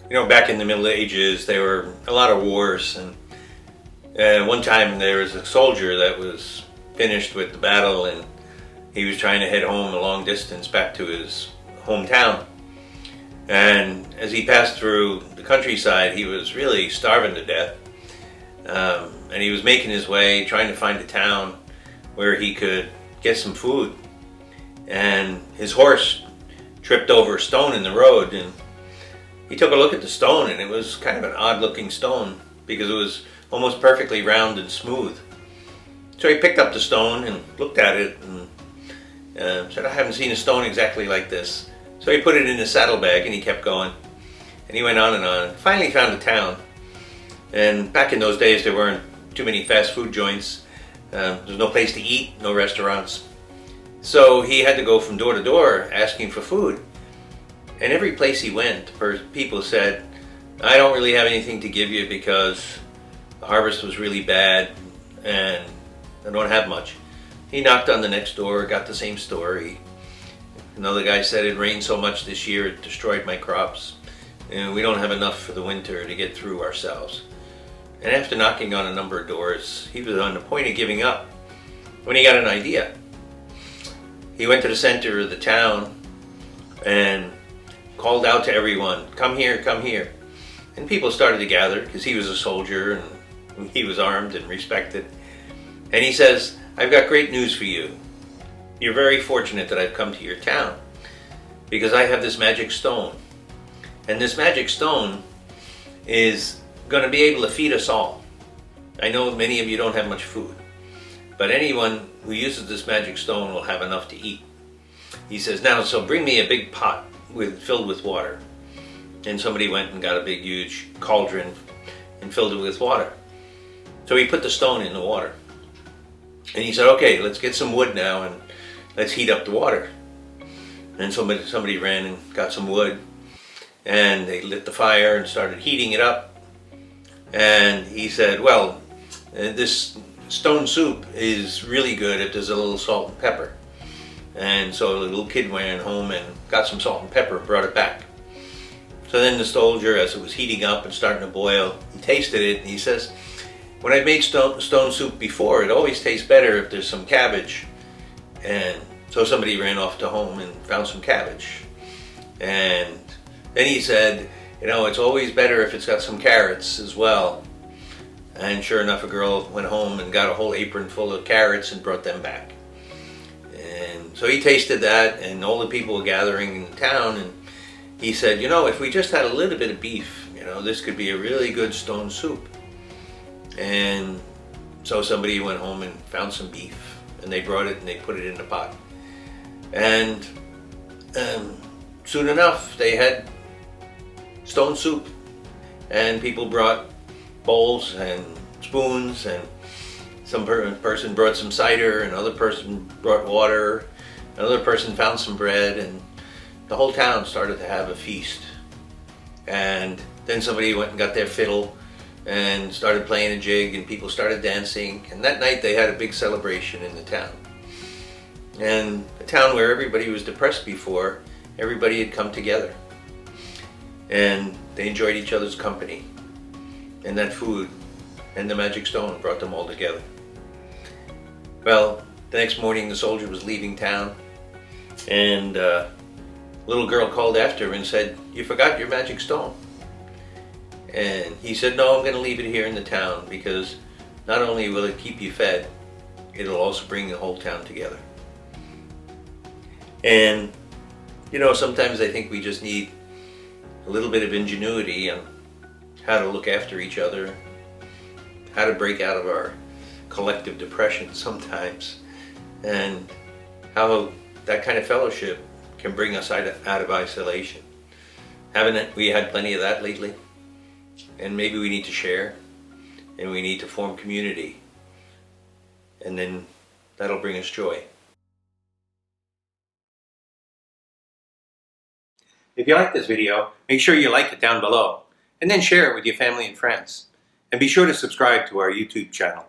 You know, back in the Middle Ages, there were a lot of wars, and one time there was a soldier that was finished with the battle, and he was trying to head home a long distance back to his hometown. And as he passed through the countryside, he was really starving to death. And he was making his way, trying to find a town where he could get some food. And his horse tripped over a stone in the road, and he took a look at the stone, and it was kind of an odd looking stone because it was almost perfectly round and smooth. So he picked up the stone and looked at it and said, "I haven't seen a stone exactly like this." So he put it in his saddlebag and he kept going. And he went on and on. Finally found a town. And back in those days there weren't too many fast food joints. There was no place to eat, no restaurants. So he had to go from door to door asking for food. And every place he went, people said, "I don't really have anything to give you because the harvest was really bad and I don't have much." He knocked on the next door, got the same story. Another guy said, "It rained so much this year it destroyed my crops. And we don't have enough for the winter to get through ourselves." And after knocking on a number of doors, he was on the point of giving up when he got an idea. He went to the center of the town and called out to everyone, "Come here, come here." And people started to gather because he was a soldier and he was armed and respected. And he says, "I've got great news for you. You're very fortunate that I've come to your town because I have this magic stone. And this magic stone is going to be able to feed us all. I know many of you don't have much food, but anyone who uses this magic stone will have enough to eat." He says, "Now, so bring me a big pot filled with water." And somebody went and got a big, huge cauldron and filled it with water. So he put the stone in the water. And he said, "Okay, let's get some wood now and let's heat up the water." And somebody ran and got some wood, and they lit the fire and started heating it up. And he said, "Well, this stone soup is really good if there's a little salt and pepper." And so the little kid went home and got some salt and pepper and brought it back. So then the soldier, as it was heating up and starting to boil, he tasted it and he says, "When I've made stone soup before, it always tastes better if there's some cabbage." And so somebody ran off to home and found some cabbage. And then he said, "You know, it's always better if it's got some carrots as well." And sure enough, a girl went home and got a whole apron full of carrots and brought them back. And so he tasted that, and all the people were gathering in the town, and he said, "You know, if we just had a little bit of beef, you know, this could be a really good stone soup." And so somebody went home and found some beef, and they brought it and they put it in the pot. And soon enough, they had stone soup, and people brought bowls and spoons, and some person brought some cider, another person brought water, another person found some bread, and the whole town started to have a feast. And then somebody went and got their fiddle and started playing a jig, and people started dancing, and that night they had a big celebration in the town. And a town where everybody was depressed before, everybody had come together. And they enjoyed each other's company. And that food and the magic stone brought them all together. Well, the next morning the soldier was leaving town, and a little girl called after him and said, "You forgot your magic stone." And he said, "No, I'm going to leave it here in the town because not only will it keep you fed, it'll also bring the whole town together." And, you know, sometimes I think we just need a little bit of ingenuity on how to look after each other, how to break out of our collective depression sometimes, and how that kind of fellowship can bring us out of isolation. Haven't we had plenty of that lately? And maybe we need to share, and we need to form community, and then that'll bring us joy. If you like this video, make sure you like it down below, and then share it with your family and friends. And be sure to subscribe to our YouTube channel.